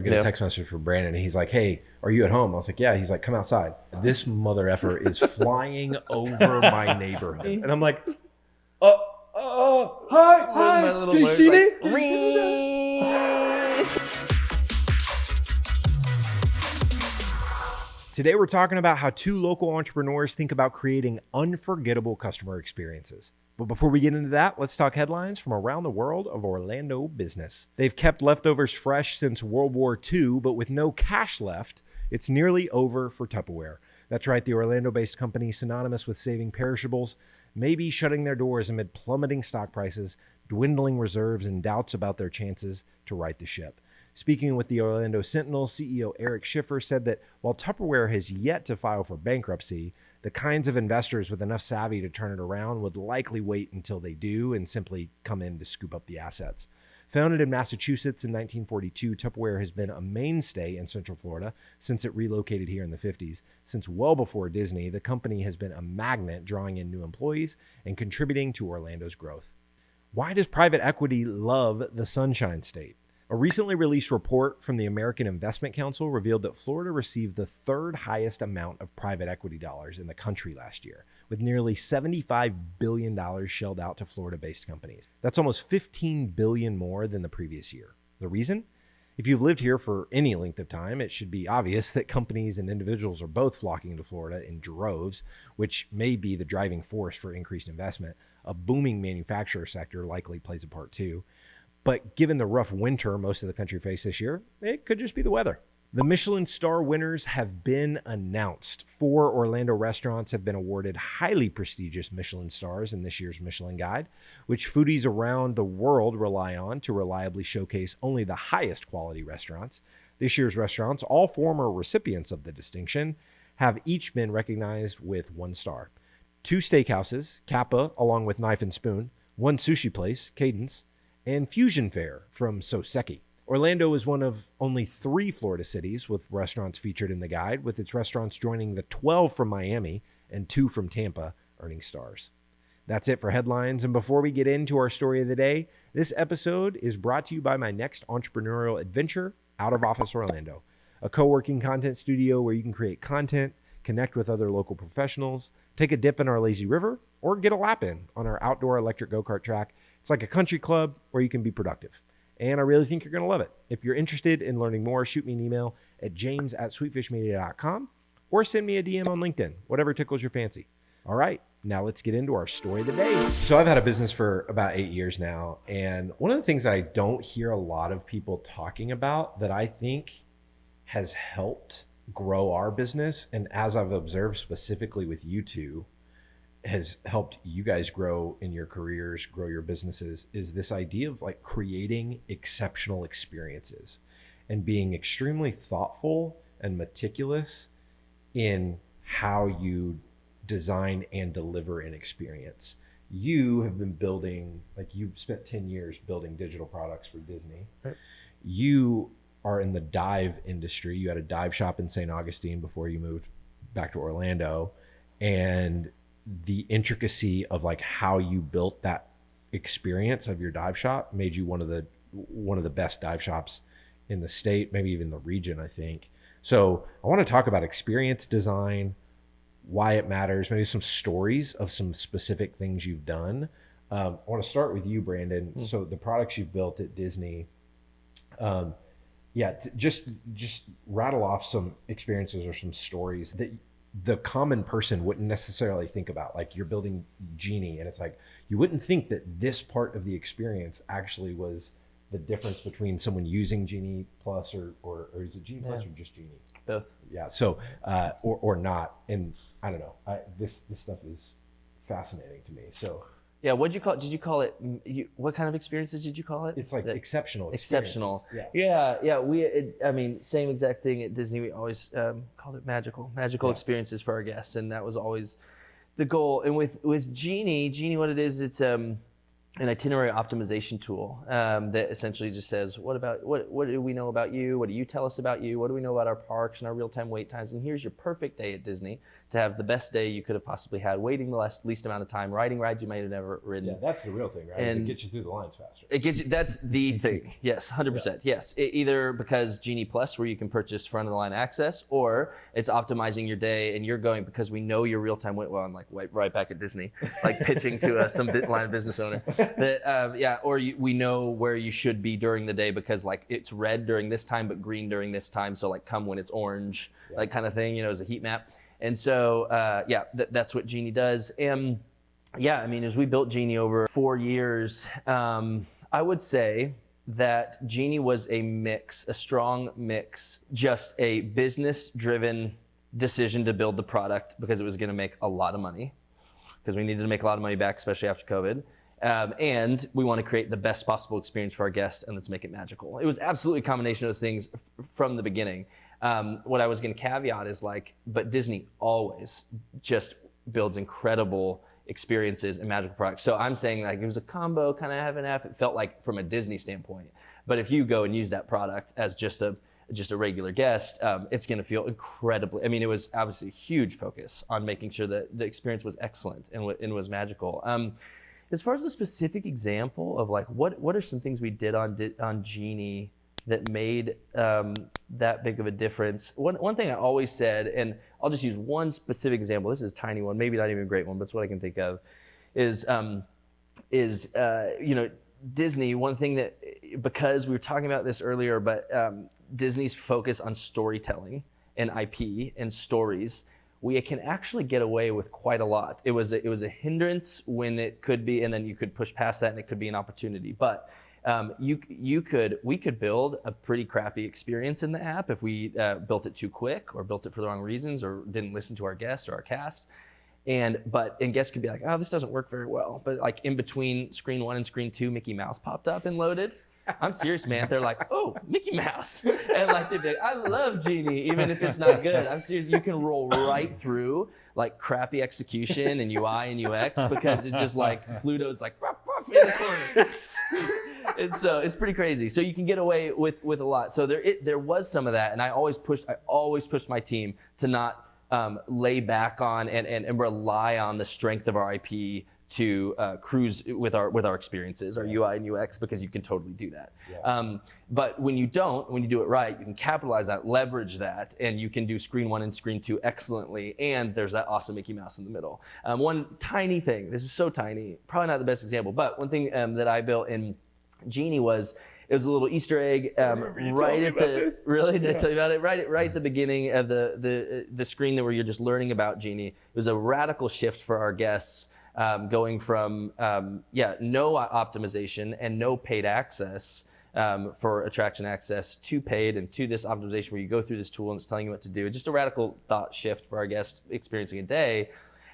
Get a text message from Brandon, and he's like, "Hey, are you at home?" I was like, "Yeah." He's like, "Come outside." This mother effer is flying over my neighborhood, and I'm like, hi, can you see me? Today we're talking about how two local entrepreneurs think about creating unforgettable customer experiences. But before we get into that, let's talk headlines from around the world of Orlando business. They've kept leftovers fresh since World War II, but with no cash left, it's nearly over for Tupperware. That's right, the Orlando-based company synonymous with saving perishables may be shutting their doors amid plummeting stock prices, dwindling reserves, and doubts about their chances to right the ship. Speaking with the Orlando Sentinel, CEO Eric Schiffer said that while Tupperware has yet to file for bankruptcy, the kinds of investors with enough savvy to turn it around would likely wait until they do and simply come in to scoop up the assets. Founded in Massachusetts in 1942, Tupperware has been a mainstay in Central Florida since it relocated here in the 50s. Since well before Disney, the company has been a magnet drawing in new employees and contributing to Orlando's growth. Why does private equity love the Sunshine State? A recently released report from the American Investment Council revealed that Florida received the third highest amount of private equity dollars in the country last year, with nearly $75 billion shelled out to Florida-based companies. That's almost $15 billion more than the previous year. The reason? If you've lived here for any length of time, it should be obvious that companies and individuals are both flocking to Florida in droves, which may be the driving force for increased investment. A booming manufacturer sector likely plays a part too. But given the rough winter most of the country faced this year, it could just be the weather. The Michelin star winners have been announced. 4 Orlando restaurants have been awarded highly prestigious Michelin stars in this year's Michelin Guide, which foodies around the world rely on to reliably showcase only the highest quality restaurants. This year's restaurants, all former recipients of the distinction, have each been recognized with 1 star. 2 steakhouses, Kappa along with Knife and Spoon, 1 sushi place, Cadence, and Fusion Fare from Soseki. Orlando is one of only 3 Florida cities with restaurants featured in the guide, with its restaurants joining the 12 from Miami and 2 from Tampa earning stars. That's it for headlines. And before we get into our story of the day, this episode is brought to you by my next entrepreneurial adventure, Out of Office Orlando, a co-working content studio where you can create content, connect with other local professionals, take a dip in our lazy river, or get a lap in on our outdoor electric go-kart track. It's like a country club where you can be productive. And I really think you're going to love it. If you're interested in learning more, shoot me an email at james@sweetfishmedia.com or send me a DM on LinkedIn, whatever tickles your fancy. All right, now let's get into our story of the day. So I've had a business for about 8 years now. And one of the things that I don't hear a lot of people talking about that I think has helped grow our business, and as I've observed specifically with you two, has helped you guys grow in your careers, grow your businesses, is this idea of like creating exceptional experiences and being extremely thoughtful and meticulous in how you design and deliver an experience. You have been building, like you spent 10 years building digital products for Disney. Right. You are in the dive industry. You had a dive shop in St. Augustine before you moved back to Orlando, and the intricacy of like how you built that experience of your dive shop made you one of the best dive shops in the state, maybe even the region, I think. So I want to talk about experience design, why it matters, maybe some stories of some specific things you've done. I want to start with you, Brandon. So the products you've built at Disney, just rattle off some experiences or some stories that the common person wouldn't necessarily think about. Like you're building Genie, and it's like you wouldn't think that this part of the experience actually was the difference between someone using Genie Plus or is it Genie Plus or just Genie? Both. Yeah. So or not. And I don't know. This stuff is fascinating to me. So yeah, what'd you call it? Did you call it? What kind of experiences did you call it? It's like exceptional. Exceptional. Yeah. I mean, same exact thing at Disney. We always called it magical experiences for our guests, and that was always the goal. And with Genie, what it is, it's an itinerary optimization tool that essentially just says, what do we know about you? What do you tell us about you? What do we know about our parks and our real-time wait times? And here's your perfect day at Disney to have the best day you could have possibly had, waiting the least amount of time, riding rides you might have never ridden. Yeah, that's the real thing, right? And it gets you through the lines faster. It gets you, that's the thing. Yes, 100%. Yes. Either because Genie Plus, where you can purchase front of the line access, or it's optimizing your day and you're going because we know your real-time wait. Well, I'm like right back at Disney, like pitching to some line of business owner that, we know where you should be during the day because like it's red during this time, but green during this time. So like come when it's orange, like kind of thing, as a heat map. And so, that's what Genie does. And yeah, I mean, as we built Genie over 4 years, I would say that Genie was a strong mix, just a business-driven decision to build the product because it was going to make a lot of money, because we needed to make a lot of money back, especially after COVID. And we want to create the best possible experience for our guests, and let's make it magical. It was absolutely a combination of those things from the beginning. What I was going to caveat is but Disney always just builds incredible experiences and magical products. So I'm saying it was a combo, kind of half and half. It felt like from a Disney standpoint. But if you go and use that product as just a regular guest, it's going to feel incredibly. I mean, it was obviously a huge focus on making sure that the experience was excellent and was magical. As far as a specific example of what are some things we did on Genie that made that big of a difference. One thing I always said, and I'll just use one specific example. This is a tiny one, maybe not even a great one, but it's what I can think of. Is Disney. One thing that, because we were talking about this earlier, but Disney's focus on storytelling and IP and stories, we can actually get away with quite a lot. It was a hindrance when it could be, and then you could push past that, and it could be an opportunity. But we could build a pretty crappy experience in the app if we built it too quick or built it for the wrong reasons or didn't listen to our guests or our cast. And guests could be like, oh, this doesn't work very well. But like in between screen 1 and screen 2, Mickey Mouse popped up and loaded. I'm serious, man. They're like, oh, Mickey Mouse. And they'd be like, I love Genie, even if it's not good. I'm serious. You can roll right through crappy execution and UI and UX because it's just Pluto's in the corner. And so it's pretty crazy. So you can get away with a lot. So there was some of that, and I always pushed my team to not lay back on and rely on the strength of our IP to cruise with our experiences, our UI and UX, because you can totally do that. Yeah. But when you do it right, you can capitalize that, leverage that, and you can do screen 1 and screen 2 excellently, and there's that awesome Mickey Mouse in the middle. One tiny thing, this is so tiny, probably not the best example, but one thing that I built in Genie was a little Easter egg right at the really did I tell you about it right at the beginning of the screen where you're just learning about Genie. It was a radical shift for our guests, going from no optimization and no paid access for attraction access to paid and to this optimization where you go through this tool and it's telling you what to do. Just a radical thought shift for our guests experiencing a day.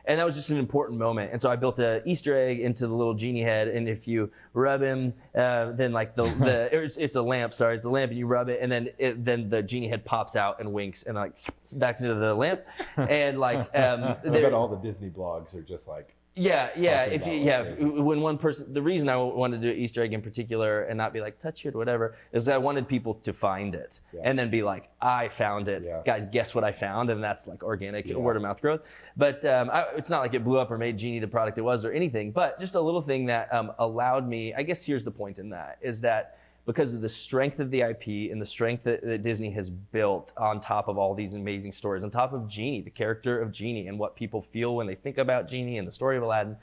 And that was just an important moment. And so I built an Easter egg into the little Genie head. And if you rub him, then it's a lamp. Sorry, it's a lamp, and you rub it, and then the Genie head pops out and winks, and back into the lamp. And I bet all the Disney blogs are just when one person, the reason I wanted to do Easter egg in particular and not be touch it or whatever, is I wanted people to find it and then be like, I found it. Yeah. Guys, guess what I found? And that's organic word of mouth growth. But it's not like it blew up or made Genie the product it was or anything, but just a little thing that allowed me, I guess here's the point in that, is that because of the strength of the IP and the strength that Disney has built on top of all these amazing stories, on top of Genie, the character of Genie and what people feel when they think about Genie and the story of Aladdin,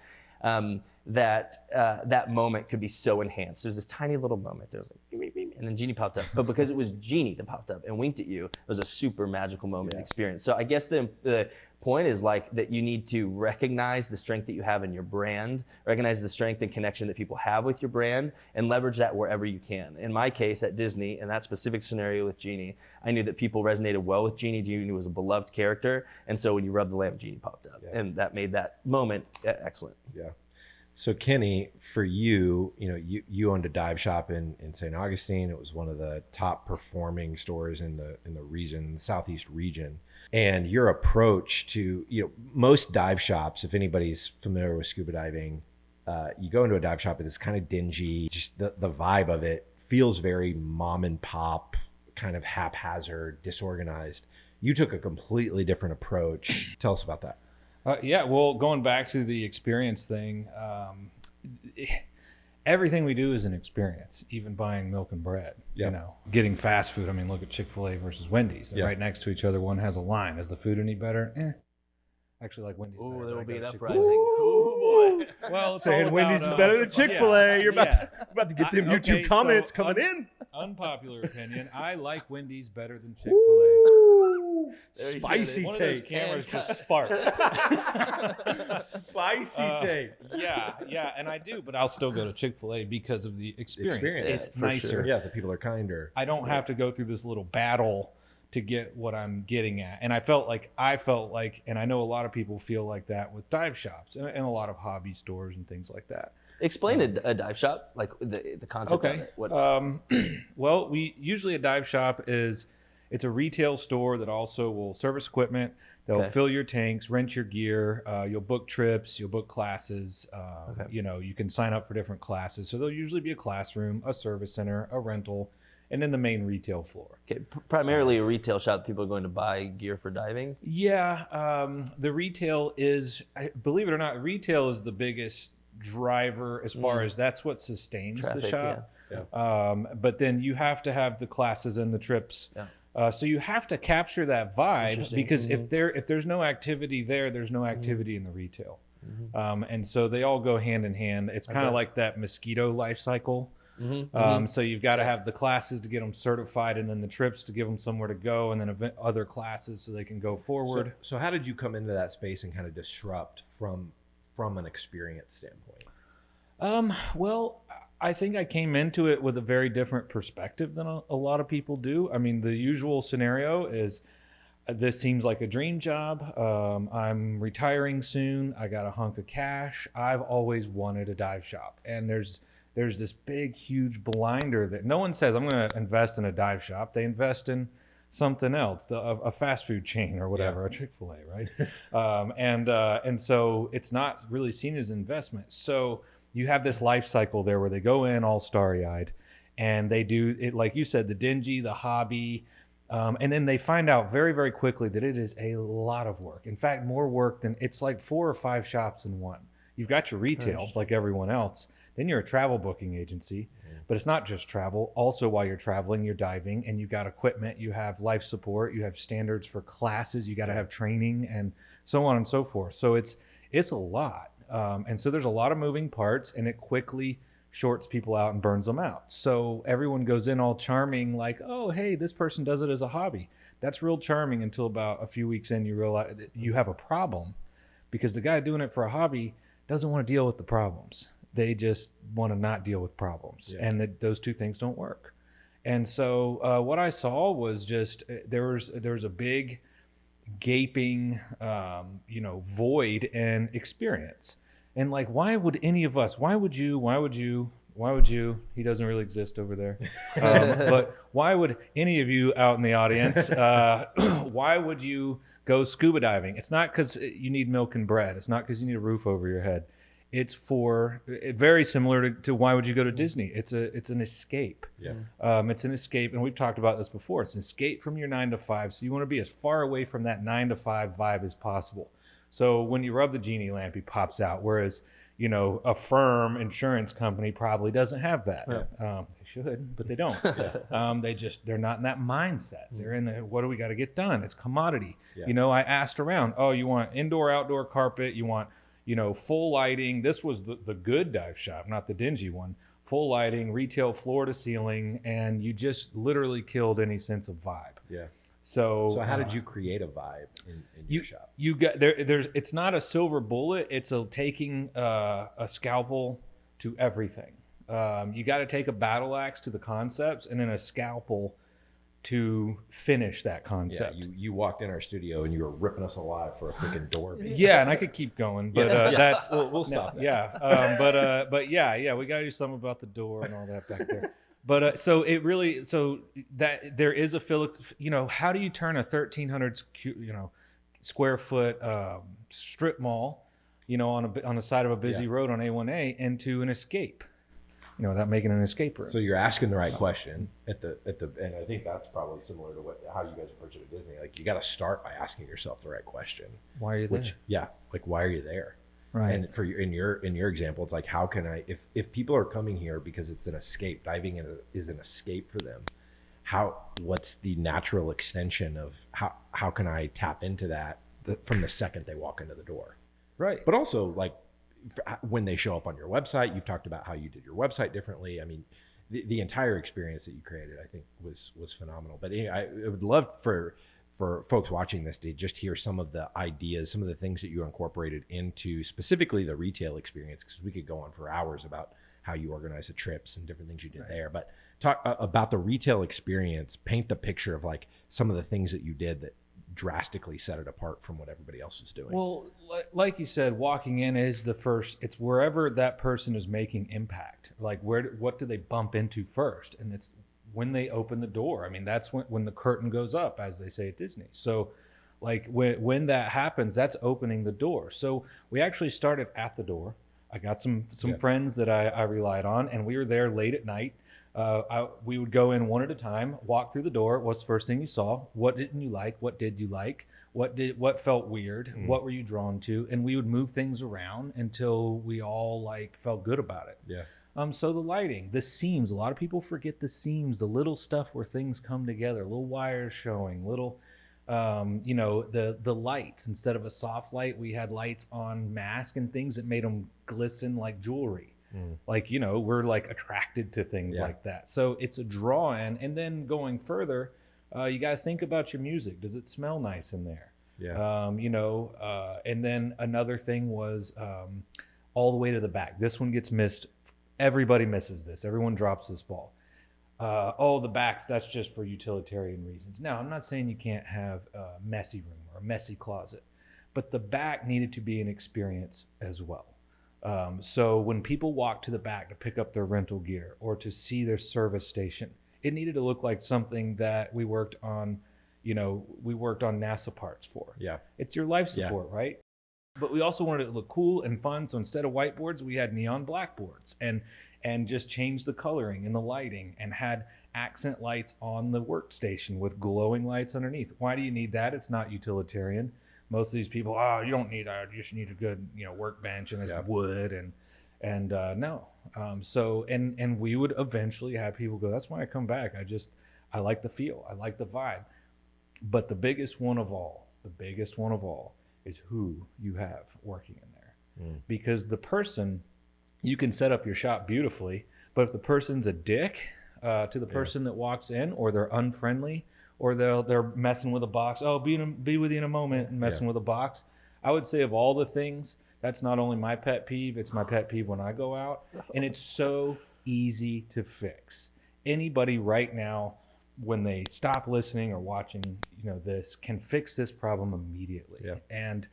that moment could be so enhanced. There's this tiny little moment. There was beep, beep, and then Genie popped up. But because it was Genie that popped up and winked at you, it was a super magical moment and experience. So I guess the point is that you need to recognize the strength that you have in your brand, recognize the strength and connection that people have with your brand, and leverage that wherever you can. In my case at Disney, in that specific scenario with Genie, I knew that people resonated well with Genie. Genie was a beloved character, and so when you rub the lamp, Genie popped up, and that made that moment excellent. Yeah. So Kenny, for you, you owned a dive shop in St. Augustine. It was one of the top performing stores in the region, the Southeast region. And your approach to, most dive shops, if anybody's familiar with scuba diving, you go into a dive shop and it's kind of dingy. Just the vibe of it feels very mom and pop, kind of haphazard, disorganized. You took a completely different approach. Tell us about that. Yeah, well, going back to the experience thing, everything we do is an experience, even buying milk and bread. Yeah. You know, getting fast food. I mean, look at Chick-fil-A versus Wendy's. They're Yeah. right next to each other. One has a line. Is the food any better? Actually, like Wendy's. Ooh, better, there but will I be an go to uprising. Chick-fil-A. Ooh, boy. Well, it's Saying all Wendy's about, is better than Chick-fil-A. yeah, You're yeah. about to get them YouTube Okay, comments so coming in. Unpopular opinion. I like Wendy's better than Chick-fil-A. Ooh, There you spicy go. One of those take. cameras And just sparked. Spicy take. Yeah, and I do, but I'll still go to Chick-fil-A because of the experience. Experience. It's Yeah, for nicer. sure. Yeah, the people are kinder. I don't have to go through this little battle to get what I'm getting at. And I felt like, and I know a lot of people feel like that with dive shops and a lot of hobby stores and things like that. Explain a dive shop, like the concept of Okay. it. What, Well, usually a dive shop it's a retail store that also will service equipment. They'll Okay. fill your tanks, rent your gear. You'll book trips, you'll book classes. Okay. You know, you can sign up for different classes. So there'll usually be a classroom, a service center, a rental, and then the main retail floor. okay, primarily a retail shop. People are going to buy gear for diving. Yeah, the retail is, believe it or not, retail is the biggest driver as far as that's what sustains the Traffic, shop. Yeah. But then you have to have the classes and the trips. Yeah. So you have to capture that vibe Interesting. because if there's no activity there's no activity in the retail. And so they all go hand in hand. It's kind of like that mosquito life cycle. So you've got to have the classes to get them certified, and then the trips to give them somewhere to go, and then other classes so they can go forward. So how did you come into that space and kind of disrupt from an experience standpoint? Well, I think I came into it with a very different perspective than a lot of people do. I mean, the usual scenario is this seems like a dream job. I'm retiring soon. I got a hunk of cash. I've always wanted a dive shop. And there's this big, huge blinder that no one says, I'm going to invest in a dive shop. They invest in something else, a fast food chain or whatever, a Chick-fil-A, right? And so it's not really seen as investment. So you have this life cycle there where they go in all starry-eyed and they do it, like you said, the dingy, the hobby, and then they find out very, very quickly that it is a lot of work. In fact, more work than, it's like 4 or 5 shops in one. You've got your retail like everyone else. Then you're a travel booking agency, but it's not just travel. Also, while you're traveling, you're diving and you've got equipment, you have life support, you have standards for classes, you got to have training and so on and so forth. So it's a lot. And so there's a lot of moving parts and it quickly shorts people out and burns them out. So everyone goes in all charming like, oh, hey, this person does it as a hobby. That's real charming until about a few weeks in you realize that you have a problem because the guy doing it for a hobby doesn't want to deal with the problems. They just want to not deal with problems. Yeah. And those two things don't work. And so what I saw was just there was a big gaping void in experience. And like, why would any of us, why would you, he doesn't really exist over there. But why would any of you out in the audience, why would you go scuba diving? It's not because you need milk and bread. It's not because you need a roof over your head. It's very similar to why would you go to Disney? It's an escape. Yeah. It's an escape. And we've talked about this before. It's an escape from your 9 to 5. So you want to be as far away from that 9 to 5 vibe as possible. So when you rub the genie lamp, he pops out. Whereas, a firm insurance company probably doesn't have that. Yeah. They should, but they don't. They're not in that mindset. They're in the, what do we got to get done? It's commodity. Yeah. I asked around, oh, you want indoor, outdoor carpet? You want, full lighting. This was the good dive shop, not the dingy one. Full lighting, retail floor to ceiling, and you just literally killed any sense of vibe. Yeah. So how did you create a vibe in your shop? You got there's it's not a silver bullet. It's taking a scalpel to everything. You got to take a battle axe to the concepts and then a scalpel to finish that concept. Yeah, you walked in our studio and you were ripping us alive for a freaking door. Yeah, and I could keep going, but that's we'll stop. no, yeah. But yeah, we got to do something about the door and all that back there. But so that there is a how do you turn a 1,300 square foot strip mall on the side of a busy road on A1A into an escape, without making an escape room. So you're asking the right question and I think that's probably similar to how you guys approach it at Disney. Like, you got to start by asking yourself the right question. Why are you there? Like, why are you there? Right. And in your example, it's like, how can I, if people are coming here because it's an escape, diving in is an escape for them, what's the natural extension of how can I tap into that from the second they walk into the door? Right. But also, like, when they show up on your website, you've talked about how you did your website differently. I mean, the entire experience that you created, I think, was phenomenal. But anyway, I would love for folks watching this to just hear some of the ideas, some of the things that you incorporated into specifically the retail experience, because we could go on for hours about how you organize the trips and different things you did there. But talk about the retail experience, paint the picture of like some of the things that you did that drastically set it apart from what everybody else was doing. Well, like you said, walking in is the first. It's wherever that person is making impact. Like, what do they bump into first? And it's when they open the door. I mean, that's when the curtain goes up, as they say at Disney. So, like, when that happens, that's opening the door. So we actually started at the door. I got some friends that I relied on, and we were there late at night. We would go in one at a time, walk through the door. What's the first thing you saw? What didn't you like? What did you like? What felt weird? What were you drawn to? And we would move things around until we all felt good about it. Yeah. So the lighting, the seams, a lot of people forget the seams, the little stuff where things come together, little wires showing, little, the lights. Instead of a soft light, we had lights on mask and things that made them glisten like jewelry. We're like attracted to things like that. So it's a draw in. And then going further, you got to think about your music. Does it smell nice in there? Yeah. And then another thing was all the way to the back. This one gets missed. Everybody misses this. Everyone drops this ball. The backs, that's just for utilitarian reasons. Now, I'm not saying you can't have a messy room or a messy closet, but the back needed to be an experience as well. So when people walk to the back to pick up their rental gear or to see their service station, it needed to look like something that we worked on NASA parts for. Yeah. It's your life support, right? But we also wanted it to look cool and fun. So instead of whiteboards, we had neon blackboards and just changed the coloring and the lighting and had accent lights on the workstation with glowing lights underneath. Why do you need that? It's not utilitarian. Most of these people, you don't need that. You just need a good, workbench and it's wood and no. And we would eventually have people go, that's why I come back. I like the feel. I like the vibe. But the biggest one of all is who you have working in there. Because the person, you can set up your shop beautifully, but if the person's a dick to the person that walks in, or they're unfriendly, or they're messing with a box. Oh, be with you in a moment, and messing with a box. I would say of all the things, that's not only my pet peeve, it's my pet peeve when I go out. And it's so easy to fix. Anybody right now, when they stop listening or watching, this, can fix this problem immediately. Yeah. And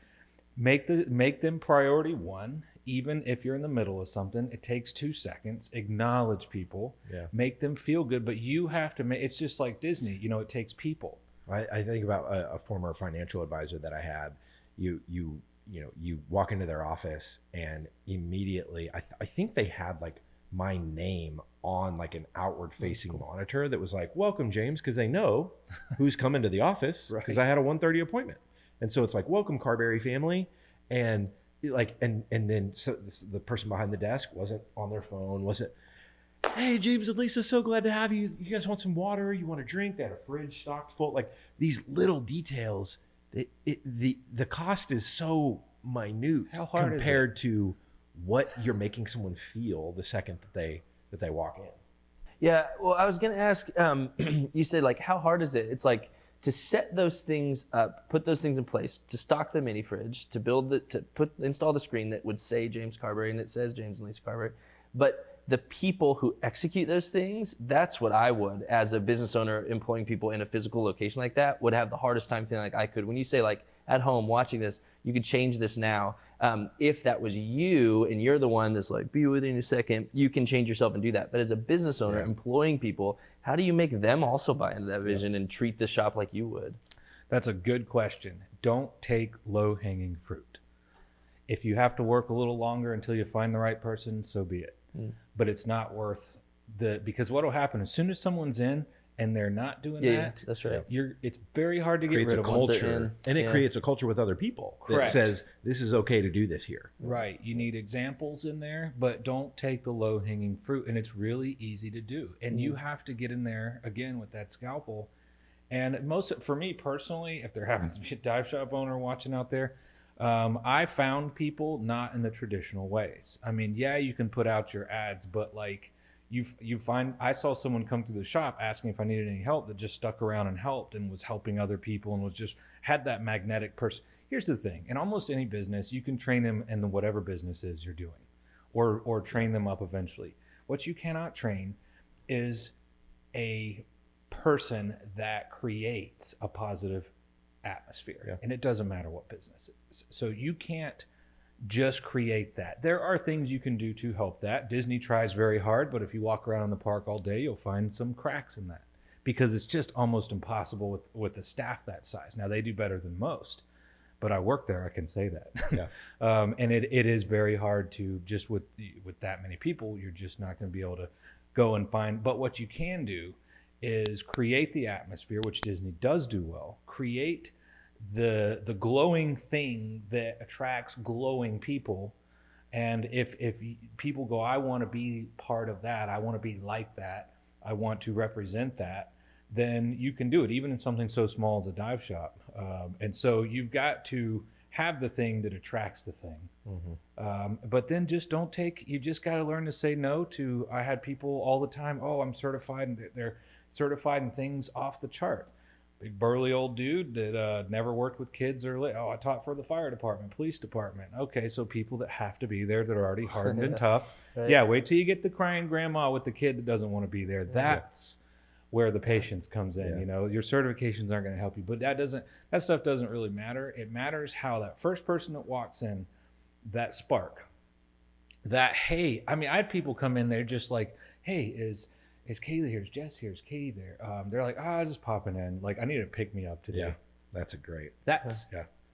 make them priority one. Even if you're in the middle of something, it takes 2 seconds. Acknowledge people, make them feel good, but you have to it's just like Disney, it takes people. I think about a former financial advisor that I had. You walk into their office and immediately, I think they had like my name on like an outward facing monitor that was like, welcome James, because they know who's coming to the office, because I had a 1:30 appointment. And so it's like, welcome Carberry family. And then so the person behind the desk wasn't on their phone, wasn't, hey James and Lisa, so glad to have you. You guys want some water? You want a drink? They had a fridge stocked full. Like these little details, the cost is so minute compared to what you're making someone feel the second that they walk in. Yeah, well, I was gonna ask, you said like, how hard is it? It's like, to set those things up, put those things in place, to stock the mini fridge, install the screen that would say James Carberry and it says James and Lisa Carberry. But the people who execute those things, that's what I would, as a business owner employing people in a physical location like that, would have the hardest time feeling like I could. When you say like at home watching this, you could change this now. If that was you and you're the one that's like, be with you in a second, you can change yourself and do that. But as a business owner employing people, how do you make them also buy into that vision and treat the shop like you would? That's a good question. Don't take low-hanging fruit. If you have to work a little longer until you find the right person, so be it. But it's not worth because what will happen as soon as someone's in and they're not doing that, that's right. It's very hard to get Creates rid a of culture, and it creates a culture with other people that says this is okay to do this here. Right. You need examples in there, but don't take the low-hanging fruit. And it's really easy to do. And you have to get in there again with that scalpel. And for me personally, if there happens to be a dive shop owner watching out there, I found people not in the traditional ways. I mean, yeah, you can put out your ads, but like you find, I saw someone come through the shop asking if I needed any help that just stuck around and helped and was helping other people and had that magnetic person. Here's the thing. In almost any business, you can train them in whatever business is you're doing or train them up eventually. What you cannot train is a person that creates a positive atmosphere. And it doesn't matter what business it is. So you can't just create that. There are things you can do to help that. Disney tries very hard, but if you walk around in the park all day, you'll find some cracks in that because it's just almost impossible with a staff that size. Now they do better than most, but I work there, I can say that. And it is very hard to just with that many people, you're just not going to be able to go and find. But what you can do is create the atmosphere, which Disney does do well. Create the glowing thing that attracts glowing people. And if people go, I want to be part of that, I want to be like that, I want to represent that, then you can do it, even in something so small as a dive shop. And so you've got to have the thing that attracts the thing. But then just you just got to learn to say no to, I had people all the time, oh, I'm certified, and they're certified in things off the chart. Big burly old dude that never worked with kids I taught for the fire department, police department. Okay, so people that have to be there that are already hardened and tough. Right. Yeah, wait till you get the crying grandma with the kid that doesn't want to be there. That's where the patience comes in. You know, your certifications aren't going to help you, but that stuff doesn't really matter. It matters how that first person that walks in, that spark, that hey, I mean, I had people come in there just like, hey, is Kaylee here? Is Jess here? Is Katie there? They're like, just popping in. Like, I need to pick me up today. Yeah, that's great.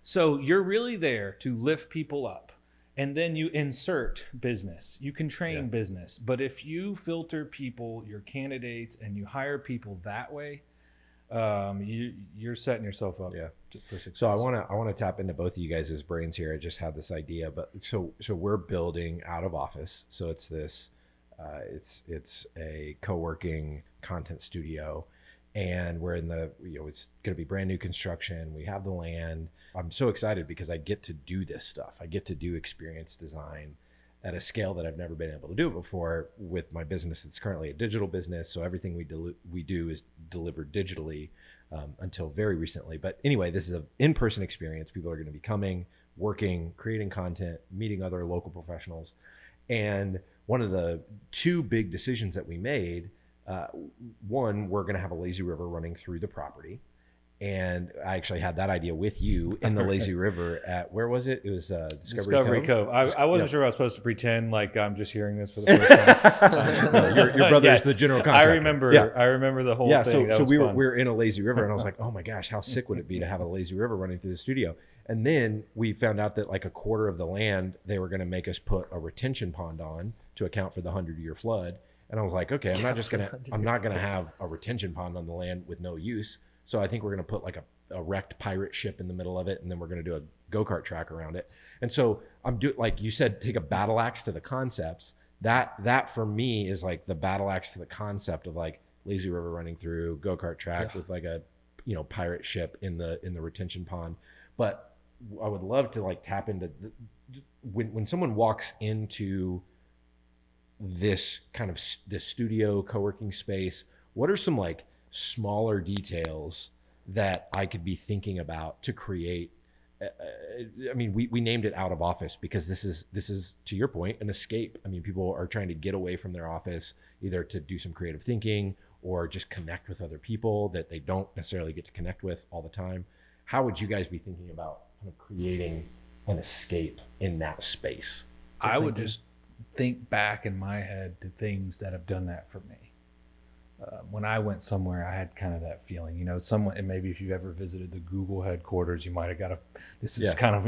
So you're really there to lift people up. And then you insert business. You can train business. But if you filter people, your candidates, and you hire people that way, you're setting yourself up for success. So I want to tap into both of you guys' brains here. I just had this idea, but so we're building out of office. So it's this. It's a co-working content studio, and we're in it's going to be brand new construction. We have the land. I'm so excited because I get to do this stuff. I get to do experience design at a scale that I've never been able to do it before with my business. It's currently a digital business. So everything we do is delivered digitally until very recently. But anyway, this is an in-person experience. People are going to be coming, working, creating content, meeting other local professionals. And one of the two big decisions that we made, one, we're going to have a lazy river running through the property. And I actually had that idea with you in the lazy river at, where was it? It was Discovery Cove. I wasn't sure I was supposed to pretend like I'm just hearing this for the first time. No, your brother is the general contractor. I remember the whole thing. So we were in a lazy river, and I was like, oh my gosh, how sick would it be to have a lazy river running through the studio? And then we found out that like a quarter of the land, they were going to make us put a retention pond on to account for the 100-year flood. And I was like, okay, I'm not going to have a retention pond on the land with no use. So I think we're going to put like a wrecked pirate ship in the middle of it, and then we're going to do a go-kart track around it. And so like you said, take a battle axe to the concepts. That for me is like the battle axe to the concept of like lazy river running through, go-kart track with like a pirate ship in the retention pond. But I would love to like tap into when someone walks into this kind of this studio co-working space, what are some like smaller details that I could be thinking about to create? I mean, we named it out of office because this is to your point, an escape. I mean, people are trying to get away from their office, either to do some creative thinking or just connect with other people that they don't necessarily get to connect with all the time. How would you guys be thinking about kind of creating an escape in that space? I would just think back in my head to things that have done that for me. When I went somewhere, I had kind of that feeling, and maybe if you've ever visited the Google headquarters, you might have got this is kind of,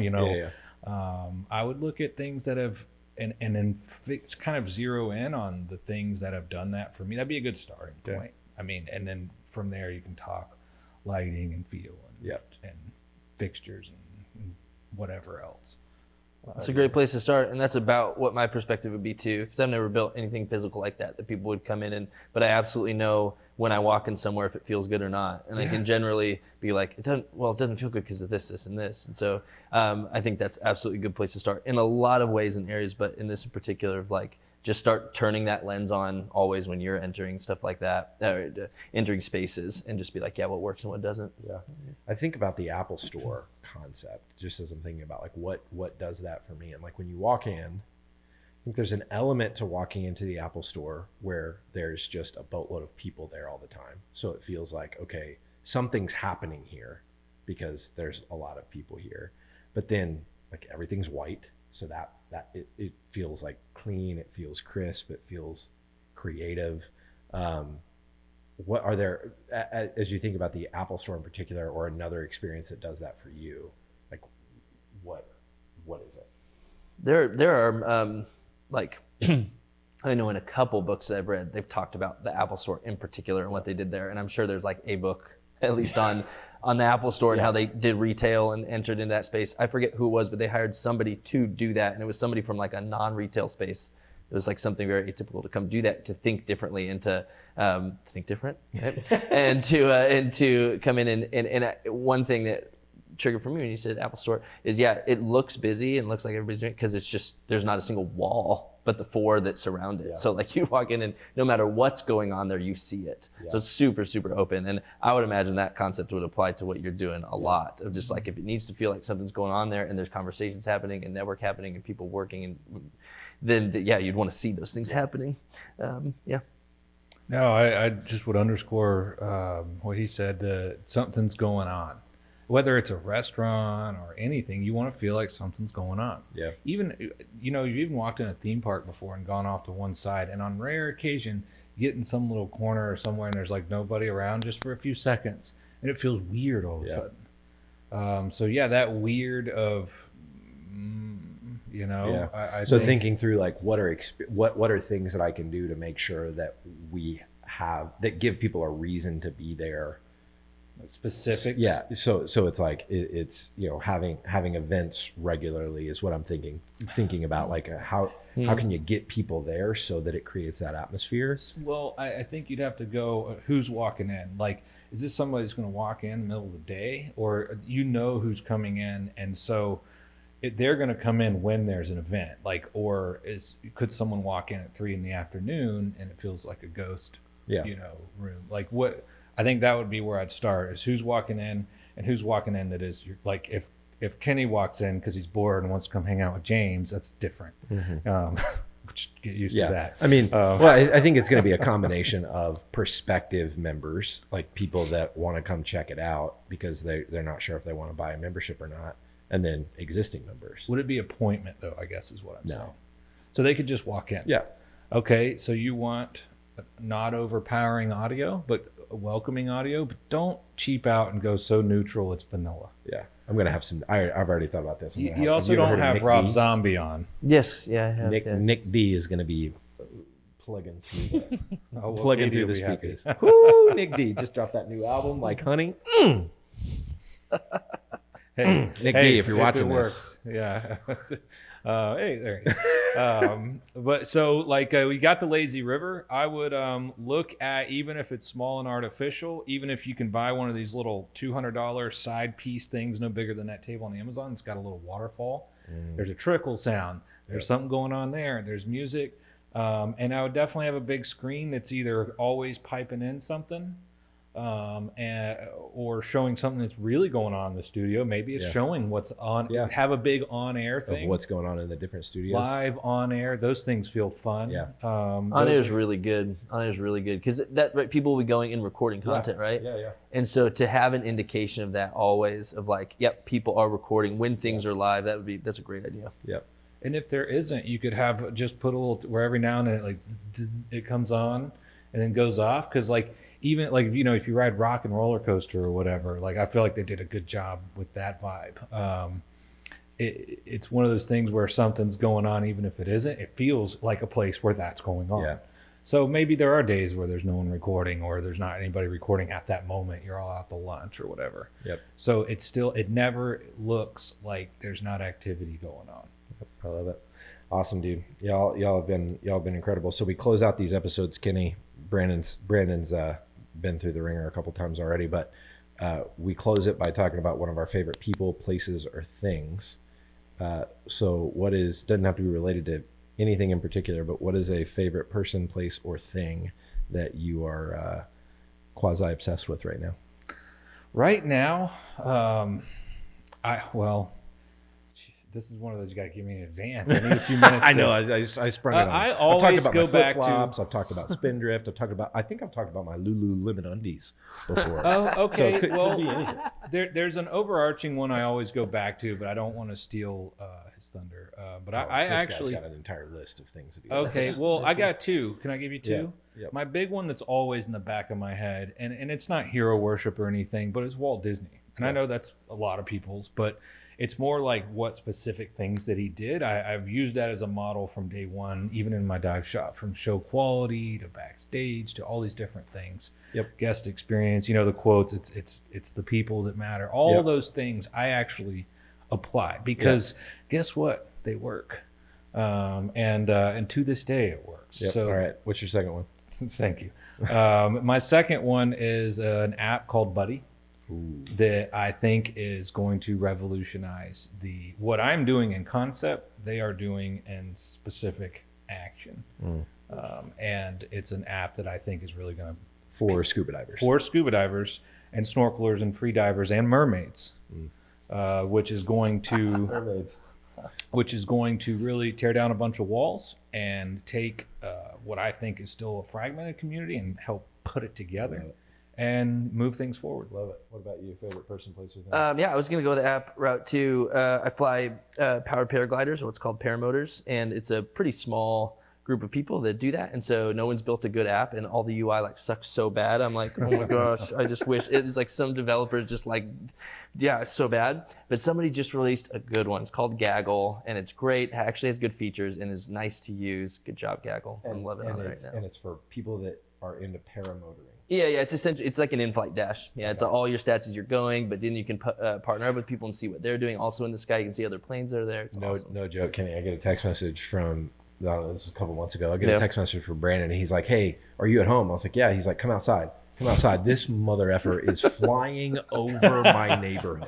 I would look at things that have and then kind of zero in on the things that have done that for me. That'd be a good starting point. I mean, and then from there you can talk lighting and feel and fixtures and whatever else. It's a great place to start, and that's about what my perspective would be too, because I've never built anything physical like that people would come in and, but I absolutely know when I walk in somewhere if it feels good or not, and I can generally be like, it doesn't feel good because of this, and this, and so I think that's absolutely a good place to start in a lot of ways and areas, but in this in particular, of like, just start turning that lens on always when you're entering stuff like that, entering spaces, and just be like, yeah, what works and what doesn't. Yeah. I think about the Apple Store concept, just as I'm thinking about like what does that for me. And like when you walk in, I think there's an element to walking into the Apple Store where there's just a boatload of people there all the time. So it feels like, okay, something's happening here because there's a lot of people here. But then like everything's white. So that it feels like clean, it feels crisp, it feels creative. What are there, as you think about the Apple Store in particular, or another experience that does that for you? Like, what is it? There are like I know in a couple books that I've read, they've talked about the Apple Store in particular and what they did there, and I'm sure there's like a book at least on the Apple Store and how they did retail and entered into that space. I forget who it was, but they hired somebody to do that, and it was somebody from like a non-retail space. It was like something very atypical to come do that, to think differently and to think different, right? and to come in and one thing that triggered for me when you said Apple Store is, it looks busy and looks like everybody's doing it because it's just, there's not a single wall but the four that surround it. So like you walk in and no matter what's going on there, you see it. So it's super, super open. And I would imagine that concept would apply to what you're doing a lot, of just like, if it needs to feel like something's going on there and there's conversations happening and network happening and people working, and then you'd want to see those things happening. No, I just would underscore what he said, that something's going on. Whether it's a restaurant or anything, you want to feel like something's going on. Yeah. Even, you've even walked in a theme park before and gone off to one side, and on rare occasion, you get in some little corner or somewhere and there's like nobody around just for a few seconds, and it feels weird all of a sudden. That weird of, I so thinking through like what are things that I can do to make sure that we have, that give people a reason to be there. Specifics. So it's like it's having events regularly is what I'm thinking about, like how can you get people there so that it creates that atmosphere? Well, I think you'd have to go who's walking in. Like, is this somebody that's going to walk in the middle of the day, or who's coming in, and so they're going to come in when there's an event, like, or could someone walk in at 3 p.m. and it feels like a ghost room? Like, what I think that would be where I'd start, is who's walking in, and who's walking in that is like, if Kenny walks in because he's bored and wants to come hang out with James, that's different. Which get used to that. I mean, I think it's going to be a combination of prospective members, like people that want to come check it out because they're not sure if they want to buy a membership or not, and then existing members. Would it be appointment though, I guess is what I'm saying. So they could just walk in. Yeah. Okay, so you want not overpowering audio, but welcoming audio, but don't cheap out and go so neutral it's vanilla. Yeah, I'm gonna have some. I've already thought about this. You also don't have Rob Zombie on. Yes, I have. Nick D is gonna be plugging through plugging through the speakers. Woo, Nick D just dropped that new album, Like Honey. Hey, Nick D, if you're watching this, yeah. Hey, there he is. But so like we got the Lazy River. I would look at, even if it's small and artificial, even if you can buy one of these little $200 side piece things, no bigger than that table on Amazon. It's got a little waterfall. There's a trickle sound. There's something going on there. There's music. And I would definitely have a big screen that's either always piping in something, or showing something that's really going on in the studio. Maybe it's showing what's on. Have a big on-air thing of what's going on in the different studios. Live on air, those things feel fun. On air is really good. On air is really good because people will be going and recording content, right? And so to have an indication of that always, of like, people are recording when things are live. That's a great idea. And if there isn't, you could have just put a little where every now and then it comes on and then goes off, because like, even like, if you ride Rock and Roller Coaster or whatever, like I feel like they did a good job with that vibe. it's one of those things where something's going on, even if it isn't, it feels like a place where that's going on. Yeah. So maybe there are days where there's no one recording, or there's not anybody recording at that moment. You're all out to lunch or whatever. Yep. So it never looks like there's not activity going on. I love it. Awesome, dude. Y'all have been incredible. So we close out these episodes, Kenny. Brandon's been through the ringer a couple times already, but we close it by talking about one of our favorite people, places, or things. So doesn't have to be related to anything in particular, but what is a favorite person, place, or thing that you are quasi obsessed with right now? Right now, this is one of those you got to give me in advance. I need a few minutes. I know. I sprung it on. I I've always talked about go my back flip-flops. to. I've talked about Spindrift. I think I've talked about my Lululemon undies before. Oh, okay. So it could be anything. There's an overarching one I always go back to, but I don't want to steal his thunder. But I This actually guy's got an entire list of things that he Okay, likes. well, I got two. Can I give you two? Yeah. Yep. My big one that's always in the back of my head, and it's not hero worship or anything, but it's Walt Disney. And I know that's a lot of people's, but it's more like what specific things that he did. I've used that as a model from day one, even in my dive shop, from show quality to backstage to all these different things. Yep. Guest experience, the quotes, it's the people that matter. All those things I actually apply because guess what? They work. And to this day it works. Yep. So all right. What's your second one? Thank you. My second one is an app called Buddy. Ooh. That I think is going to revolutionize what I'm doing in concept, they are doing in specific action. And it's an app that I think is really going to... For scuba divers. For scuba divers and snorkelers and free divers and mermaids, which is going to... Mermaids. Which is going to really tear down a bunch of walls and take what I think is still a fragmented community and help put it together. And move things forward. Love it. What about you? Favorite person, place, or thing? I was going to go the app route too. I fly powered paragliders, or what's called paramotors, and it's a pretty small group of people that do that. And so no one's built a good app, and all the UI sucks so bad. I'm like, oh my gosh, I just wish it was like some developers just it's so bad. But somebody just released a good one. It's called Gaggle, and it's great. It actually has good features and is nice to use. Good job, Gaggle. I'm loving it right now. And it's for people that are into paramotoring. Yeah, it's essentially, it's like an in-flight dash. Yeah, it's all your stats as you're going, but then you can partner up with people and see what they're doing. Also in the sky, you can see other planes that are there. It's awesome. No joke, Kenny. I get a text message from, I don't know, this is a couple months ago. I get a text message from Brandon, and he's like, "Hey, are you at home?" I was like, "Yeah." He's like, "Come outside. Come outside. This mother effer is flying over my neighborhood.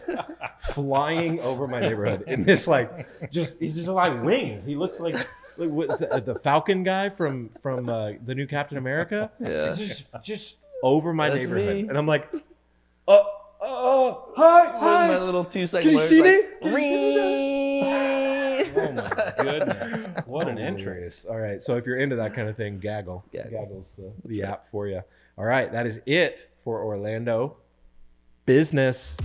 Flying over my neighborhood. And this he's just like wings. He looks like what's the Falcon guy from the new Captain America. Yeah. Just over my That's neighborhood." me. And I'm like, hi. My little 2-second Can you see me? Oh my goodness. What an entrance. Hilarious. All right. So if you're into that kind of thing, Gaggle. Gaggle's the app for you. All right. That is it for Orlando business.